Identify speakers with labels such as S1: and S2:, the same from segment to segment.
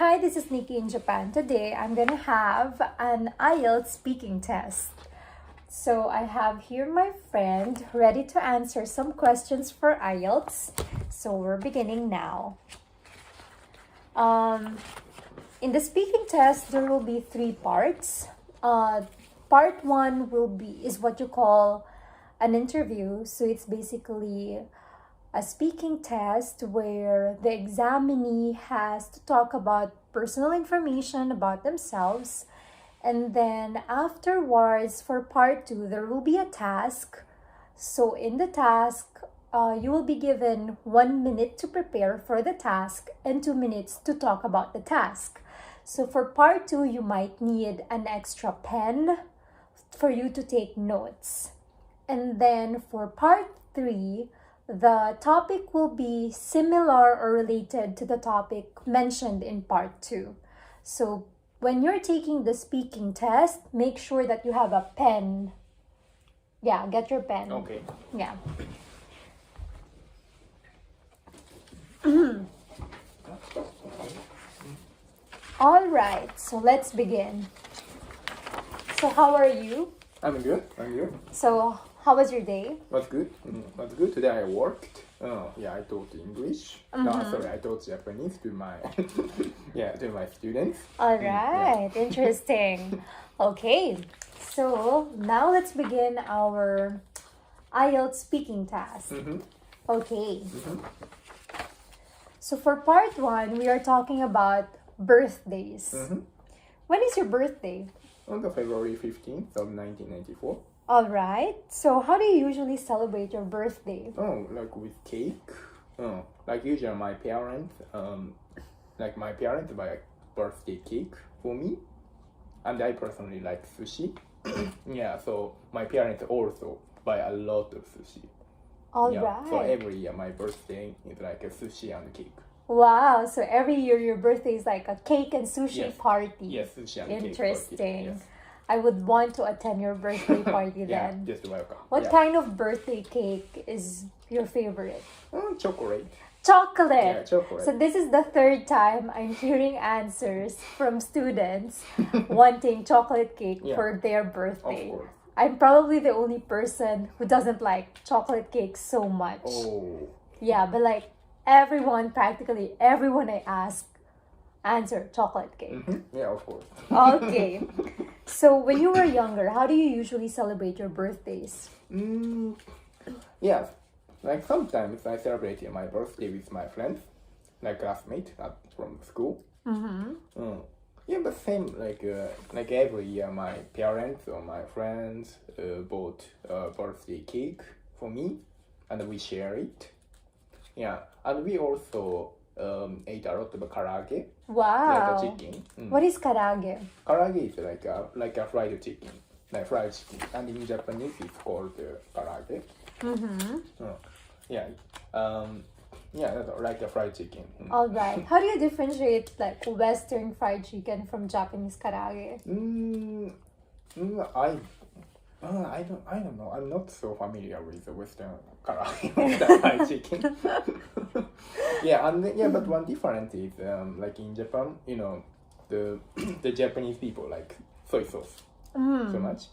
S1: Hi, this is Nikki in Japan. Today I'm gonna have an IELTS speaking test. So I have here my friend ready to answer some questions for IELTS. So we're beginning now. In the speaking test, there will be 3 parts. Part 1 is what you call an interview. So it's basically a speaking test where the examinee has to talk about personal information about themselves. And then afterwards, for part 2, there will be a task. So in the task, you will be given 1 minute to prepare for the task and 2 minutes to talk about the task. So for part 2, you might need an extra pen for you to take notes. And then for part 3, the topic will be similar or related to the topic mentioned in part 2. So when you're taking the speaking test, make sure that you have a pen. Yeah, get your pen.
S2: Okay.
S1: Yeah. All right, so let's begin. So how are you?
S2: I'm good.
S1: So how was your day?
S2: What's good? What's good? Today I worked. I taught English. No, sorry, I taught Japanese to my to my students.
S1: All right, interesting. Okay, so now let's begin our IELTS speaking task. Okay. So for part 1, we are talking about birthdays. When is your birthday?
S2: On the February 15th of 1994.
S1: All right. So how do you usually celebrate your birthday?
S2: Oh, like with cake. Like usually my parents buy a birthday cake for me, and I personally like sushi. So my parents also buy a lot of sushi.
S1: All right.
S2: So every year my birthday is like a sushi and cake.
S1: Wow. So every year your birthday is like a cake and sushi party.
S2: Yes, sushi and
S1: Interesting.
S2: cake party. Yes.
S1: I would want to attend your birthday party then.
S2: Just welcome.
S1: What kind of birthday cake is your favorite?
S2: Chocolate.
S1: Chocolate.
S2: Yeah, chocolate.
S1: So this is the 3rd time I'm hearing answers from students wanting chocolate cake for their birthday.
S2: Of course.
S1: I'm probably the only person who doesn't like chocolate cake so much.
S2: Oh.
S1: Yeah, but like practically everyone I ask, answer chocolate cake.
S2: Yeah, of course.
S1: Okay. So when you were younger, how do you usually celebrate your birthdays?
S2: Yeah, like sometimes I celebrate my birthday with my friends, like classmates from school. Yeah, but same like every year my parents or my friends bought a birthday cake for me, and we share it. Yeah, and we also ate a lot of karaage.
S1: Wow.
S2: Like a chicken.
S1: What is karaage?
S2: Karaage is like a fried chicken, and in Japanese it's called karaage. That's like a fried chicken.
S1: All right. How do you differentiate like Western fried chicken from Japanese karaage?
S2: I don't know. I'm not so familiar with the Western karaage, the fried chicken. But one difference is like in Japan, the Japanese people like soy sauce so much.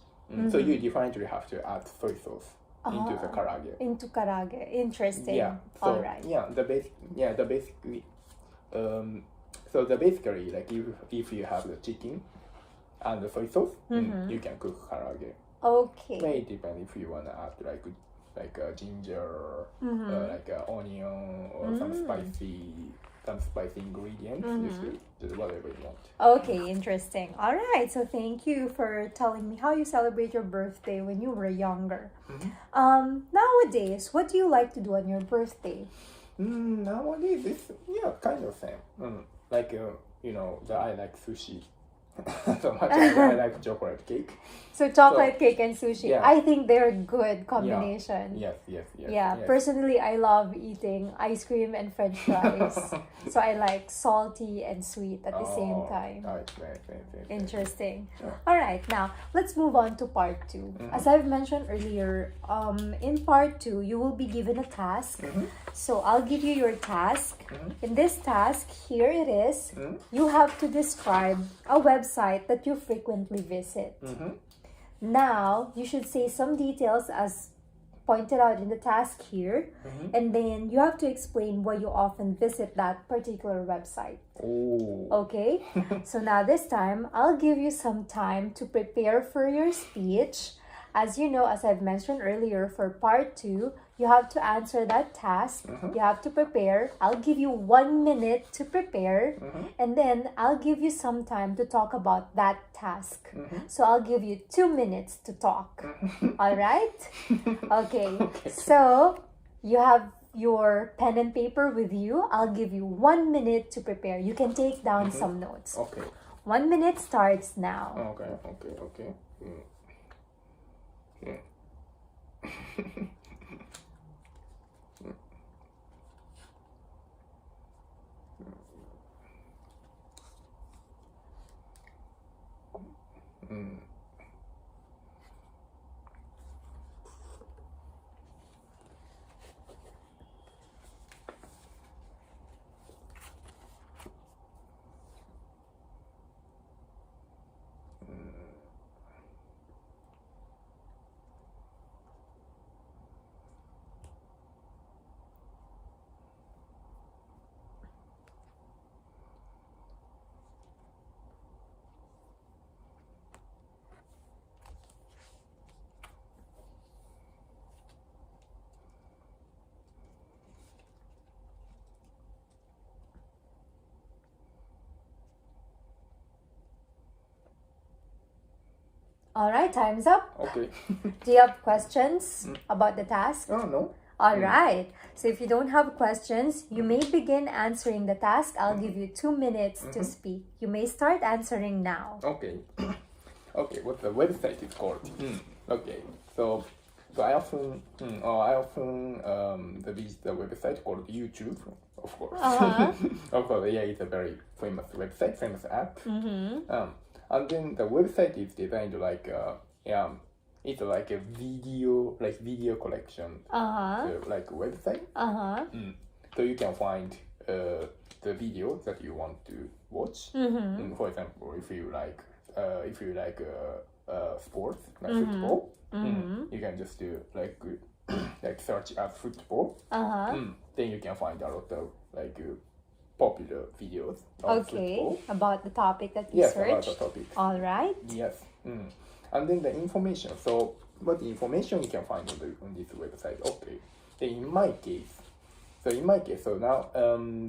S2: So you definitely have to add soy sauce into the karaage.
S1: Into karaage. Interesting.
S2: Yeah. So,
S1: all right.
S2: The basically like if you have the chicken and the soy sauce, you can cook karaage.
S1: Okay.
S2: May depend if you wanna add like a ginger, like a onion or some spicy ingredients. Just whatever you want.
S1: Okay, interesting. All right. So thank you for telling me how you celebrate your birthday when you were younger. Nowadays, what do you like to do on your birthday?
S2: Nowadays it's kind of same. I like sushi. So much I like chocolate cake.
S1: So chocolate cake and sushi.
S2: Yeah.
S1: I think they're a good combination.
S2: Yes.
S1: Yeah,
S2: Yes.
S1: personally, I love eating ice cream and French fries. So I like salty and sweet at the same time.
S2: Right.
S1: Interesting.
S2: Sure.
S1: All right, now let's move on to part 2. As I've mentioned earlier, in part 2, you will be given a task. So I'll give you your task. In this task, here it is. You have to describe a website that you frequently visit. Now, you should say some details as pointed out in the task here, and then you have to explain why you often visit that particular website.
S2: Oh.
S1: Okay? So now this time, I'll give you some time to prepare for your speech. As you know, as I've mentioned earlier, for part 2, you have to answer that task. You have to prepare. I'll give you 1 minute to prepare, and then I'll give you some time to talk about that task. So I'll give you 2 minutes to talk. All right? Okay. So you have your pen and paper with you. I'll give you 1 minute to prepare. You can take down some notes.
S2: Okay.
S1: 1 minute starts now.
S2: Okay.
S1: All right, time's up.
S2: Okay.
S1: Do you have questions about the task?
S2: Oh, no.
S1: All right. So if you don't have questions, you may begin answering the task. I'll give you 2 minutes to speak. You may start answering now.
S2: Okay. Okay, what the website is called? Okay, so I often visit the website called YouTube, of course. Of course, yeah, it's a very famous website, famous app. And then the website is designed like it's like a video collection, like a website. So you can find the video that you want to watch. For example, if you like sports like football, you can just do like search as football. Then you can find a lot of popular videos of football.
S1: About the topic that you searched.
S2: About the topic.
S1: All right.
S2: Yes. And then the information. So what information you can find on this website? Okay. Then in my case, so now,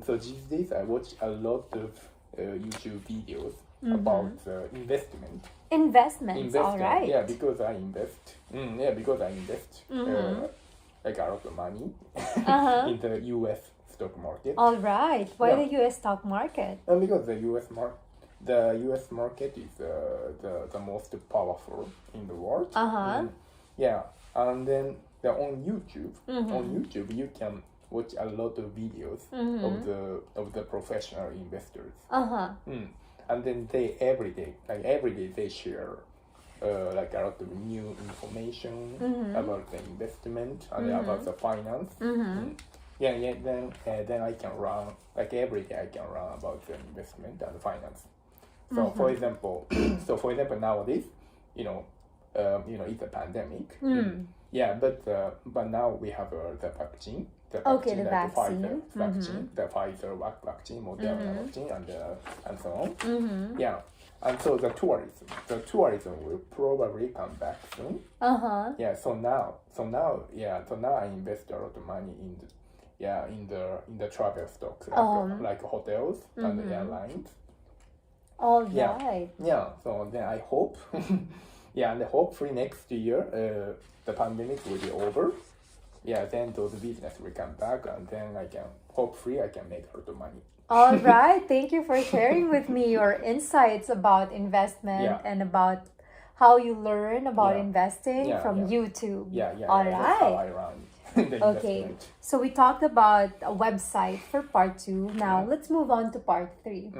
S2: so these days I watch a lot of YouTube videos about investment.
S1: Investments. All right.
S2: Yeah, because I invest. Like a lot of money in the U.S. stock market.
S1: All right. Why the U.S. stock market?
S2: Because the U.S. market is the most powerful in the world. Yeah, and then on YouTube you can watch a lot of videos of the professional investors. And then they every day they share like a lot of new information about the investment and about the finance. Then I can run every day I can run about the investment and finance. So for example, nowadays, it's a pandemic. Yeah, but now we have the vaccine. The
S1: vaccine.
S2: The Pfizer vaccine, Moderna vaccine, and so on. Yeah, and so the tourism will probably come back soon. Yeah, so now I invest a lot of money in the travel stocks like hotels and airlines.
S1: All right.
S2: Yeah. So then I hope, and hopefully next year the pandemic will be over. Yeah, then those business will come back, and then hopefully I can make a lot of money
S1: All right. Thank you for sharing with me your insights about investment
S2: Yeah.
S1: and about how you learn about
S2: Yeah.
S1: investing
S2: Yeah,
S1: from
S2: yeah.
S1: YouTube.
S2: Yeah, yeah.
S1: All
S2: yeah. That's how
S1: right.
S2: I run the
S1: Okay.
S2: investment.
S1: So we talked about a website for part 2. Now let's move on to part 3.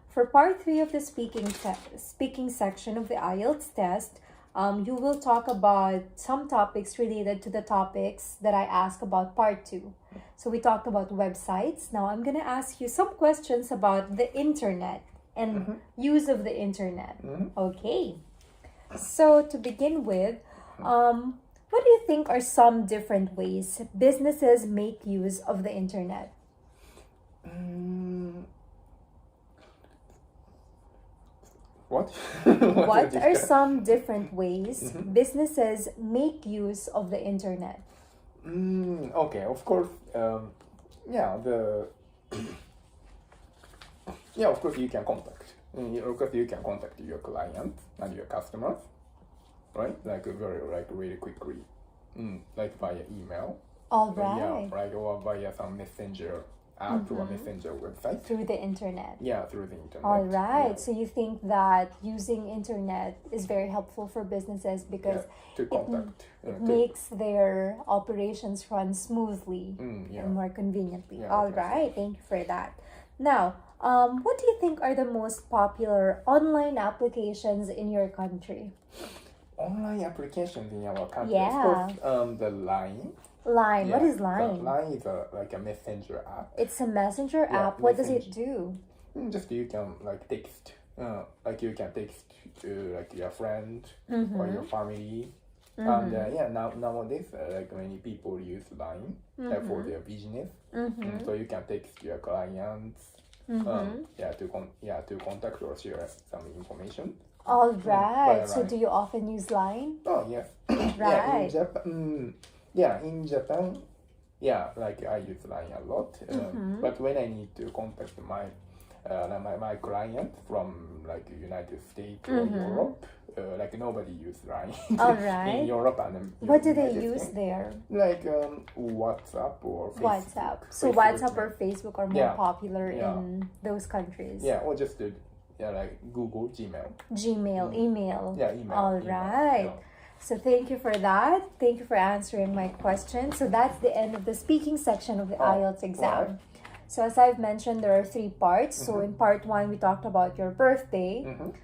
S1: For part 3 of the speaking section of the IELTS test, you will talk about some topics related to the topics that I asked about part 2. So we talked about websites. Now I'm going to ask you some questions about the internet and use of the internet. Okay. So to begin with, what do you think are some different ways businesses make use of the internet?
S2: What?
S1: What are some different ways businesses make use of the internet?
S2: Okay, of course. Yeah, yeah, of course you can contact. Of course you can contact your clients and your customers, right? Like really quickly, like via email.
S1: All
S2: Yeah,
S1: right.
S2: right, or via some messenger app or messenger website.
S1: Through the internet.
S2: Yeah, through the internet.
S1: All right.
S2: Yeah.
S1: So you think that using internet is very helpful for businesses because
S2: To contact.
S1: it makes their operations run smoothly
S2: Yeah.
S1: and more conveniently.
S2: Yeah,
S1: All
S2: exactly.
S1: right. Thank you for that. Now, what do you think are the most popular online applications in your country?
S2: Online applications in our country.
S1: Yeah.
S2: Of course, the Line.
S1: Line. What
S2: Yeah,
S1: is Line?
S2: Line is like a messenger app.
S1: It's a messenger
S2: Yeah,
S1: app. What does it
S2: messenger.
S1: do?
S2: Just you can like text. Like you can text to like your friend or your family. And yeah, nowadays like many people use Line for their business. So you can text your clients. To contact or share some information.
S1: All right.
S2: Via
S1: So
S2: Line.
S1: do you often use Line?
S2: Oh yes.
S1: Right.
S2: In Japan, like I use Line a lot. But when I need to contact my client from like United States or Europe, like nobody use Line.
S1: All right.
S2: In Europe and
S1: What do they
S2: United
S1: use
S2: States.
S1: there?
S2: Like WhatsApp or Facebook.
S1: WhatsApp. So
S2: Facebook,
S1: WhatsApp or Facebook are more
S2: Yeah.
S1: popular
S2: Yeah.
S1: in those countries.
S2: Yeah, or just like Google, Gmail.
S1: Gmail, email.
S2: Yeah, email.
S1: All
S2: email,
S1: right.
S2: yeah.
S1: So thank you for that. Thank you for answering my question. So that's the end of the speaking section of the IELTS exam.
S2: alright.
S1: So as I've mentioned, there are 3 parts. So in part 1, we talked about your birthday,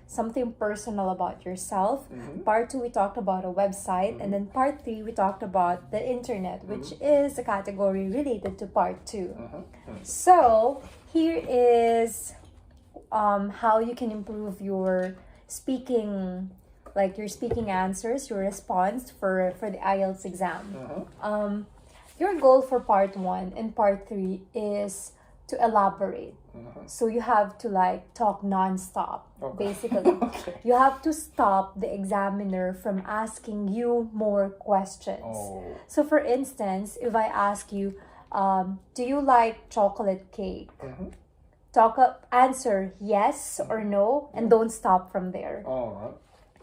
S1: something personal about yourself. Part 2, we talked about a website. And then part 3, we talked about the internet, which is a category related to part 2. So here is how you can improve your speaking, like your speaking answers, your response for the IELTS exam. Your goal for part 1 and part 3 is to elaborate. So you have to like talk non-stop, basically.
S2: Okay.
S1: You have to stop the examiner from asking you more questions.
S2: Oh.
S1: So for instance, if I ask you, do you like chocolate cake? Answer yes or no, and don't stop from there.
S2: Alright.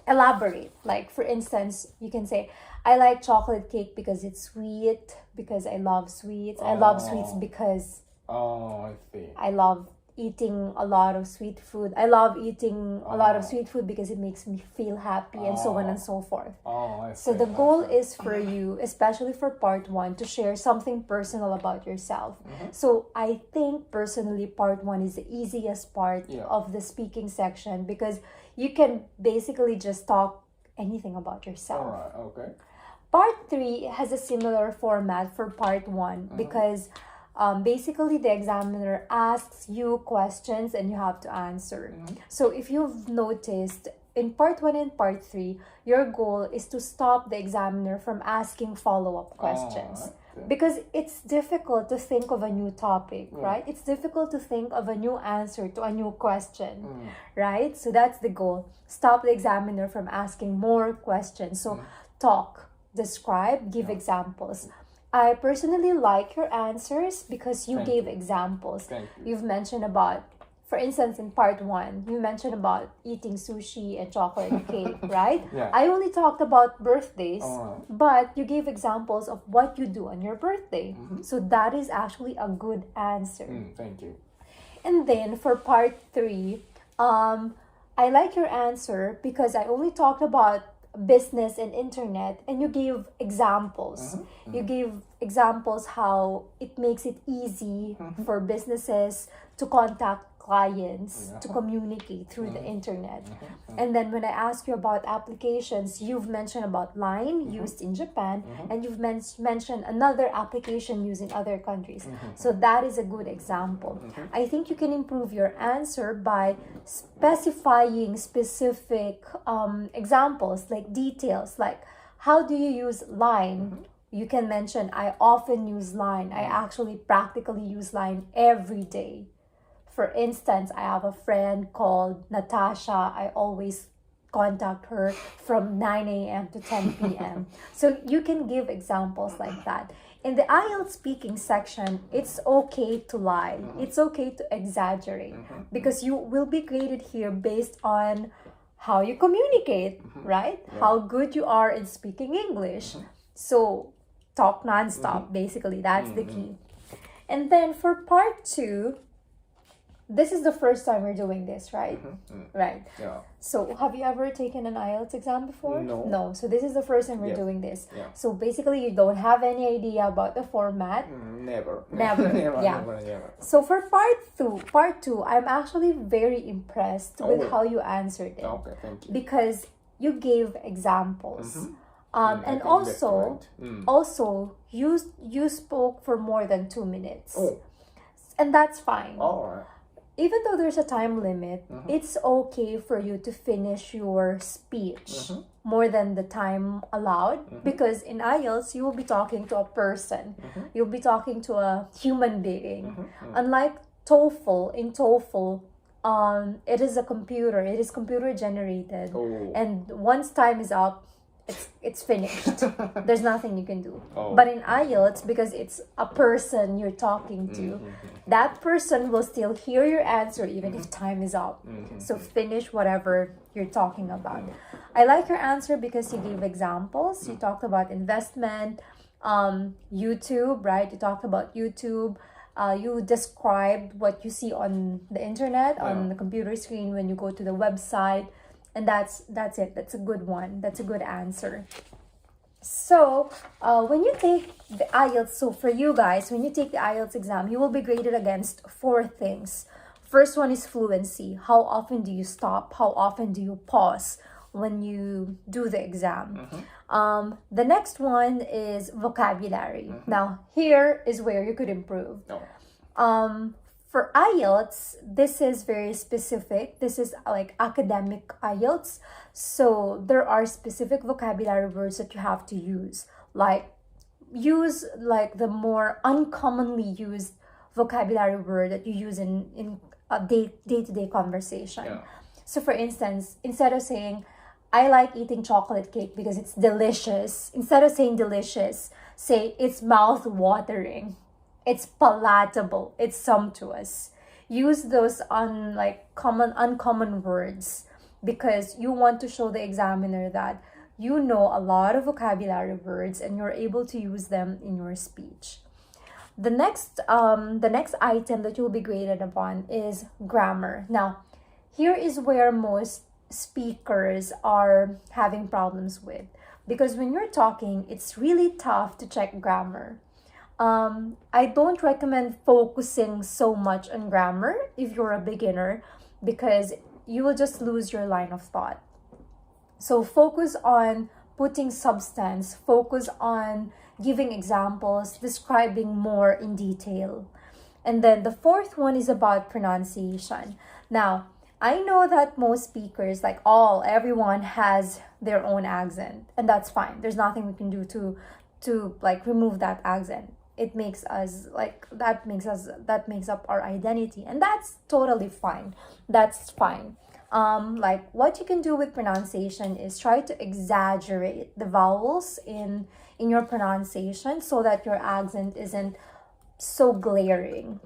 S1: Elaborate. Like for instance, you can say, I like chocolate cake because it's sweet, because I love sweets. I love sweets because
S2: Oh, I see.
S1: I love eating a lot of sweet food. I love eating a lot of sweet food because it makes me feel happy, and so on and so forth.
S2: Oh, I see.
S1: So the
S2: I
S1: goal
S2: see.
S1: is for you, especially for part 1, to share something personal about yourself. So I think personally part 1 is the easiest part of the speaking section because you can basically just talk anything about yourself.
S2: Alright, okay.
S1: Part 3 has a similar format for part 1 because basically the examiner asks you questions and you have to answer. So if you've noticed, in part 1 and part 3, your goal is to stop the examiner from asking follow-up questions. Because it's difficult to think of a new topic, right? It's difficult to think of a new answer to a new question, right? So that's the goal. Stop the examiner from asking more questions. So talk, describe, give examples. I personally like your answers because you gave examples.
S2: Thank you.
S1: You've mentioned about, for instance, in part 1, you mentioned about eating sushi and chocolate cake, right?
S2: Yeah.
S1: I only talked about birthdays,
S2: Alright.
S1: but you gave examples of what you do on your birthday. So that is actually a good answer.
S2: Thank you.
S1: And then for part 3, I like your answer because I only talked about business and internet, and you gave examples. You gave examples how it makes it easy for businesses to contact clients, to communicate through the internet. And then when I ask you about applications, you've mentioned about Line used in Japan, and you've mentioned another application used in other countries. So that is a good example. I think you can improve your answer by specifying specific examples, like details, like how do you use Line? You can mention, I often use Line. I actually practically use Line every day. For instance, I have a friend called Natasha. I always contact her from 9 a.m. to 10 p.m. So you can give examples like that. In the IELTS speaking section, it's okay to lie. It's okay to exaggerate because you will be graded here based on how you communicate, right? Yeah. How good you are in speaking English. So talk nonstop, basically. That's the key. And then for part 2, this is the first time we're doing this, right? Right. Yeah. So have you ever taken an IELTS exam before? No. So this is the first time we're doing this. Yeah. So basically you don't have any idea about the format.
S2: Never.
S1: Never. So for part two, I'm actually very impressed with how you answered it.
S2: Okay, thank you.
S1: Because you gave examples. And also you spoke for more than 2 minutes. And that's fine.
S2: All right.
S1: Even though there's a time limit, it's okay for you to finish your speech more than the time allowed, because in IELTS, you will be talking to a person. You'll be talking to a human being. Unlike TOEFL, in TOEFL, it is a computer. It is computer generated. And once time is up, it's finished. There's nothing you can do. But in IELTS, because it's a person you're talking to, that person will still hear your answer even if time is up. So finish whatever you're talking about. I like your answer because you gave examples. You talked about investment, YouTube, right? You talked about YouTube. You described what you see on the internet, on the computer screen when you go to the website. And that's it. That's a good one. That's a good answer. So when you take the IELTS, so for you guys, when you take the IELTS exam, you will be graded against 4 things. First one is fluency. How often do you stop? How often do you pause when you do the exam? The next one is vocabulary. Now, here is where you could improve. For IELTS, this is very specific. This is like academic IELTS. So there are specific vocabulary words that you have to use. Use the more uncommonly used vocabulary word that you use in a day-to-day conversation. So for instance, instead of saying, I like eating chocolate cake because it's delicious, instead of saying delicious, say it's mouth-watering. It's palatable. It's sumptuous. Use those uncommon words because you want to show the examiner that you know a lot of vocabulary words and you're able to use them in your speech. The next item that you'll be graded upon is grammar. Now, here is where most speakers are having problems with, because when you're talking, it's really tough to check grammar. I don't recommend focusing so much on grammar if you're a beginner, because you will just lose your line of thought. So focus on putting substance, focus on giving examples, describing more in detail. And then the 4th one is about pronunciation. Now, I know that most speakers, everyone has their own accent, and that's fine. There's nothing we can do to remove that accent. It makes us that makes up our identity, and that's totally fine. That's fine. What you can do with pronunciation is try to exaggerate the vowels in your pronunciation so that your accent isn't so glaring.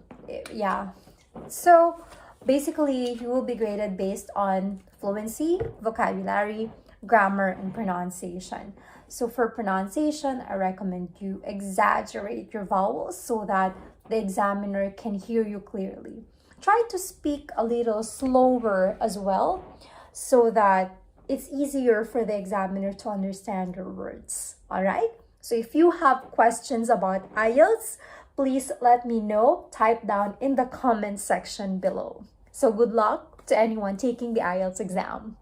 S1: So basically you will be graded based on fluency, vocabulary, grammar, and pronunciation. So for pronunciation, I recommend you exaggerate your vowels so that the examiner can hear you clearly. try to speak a little slower as well so that it's easier for the examiner to understand your words. All right? So if you have questions about IELTS, please let me know. Type down in the comment section below. So good luck to anyone taking the IELTS exam.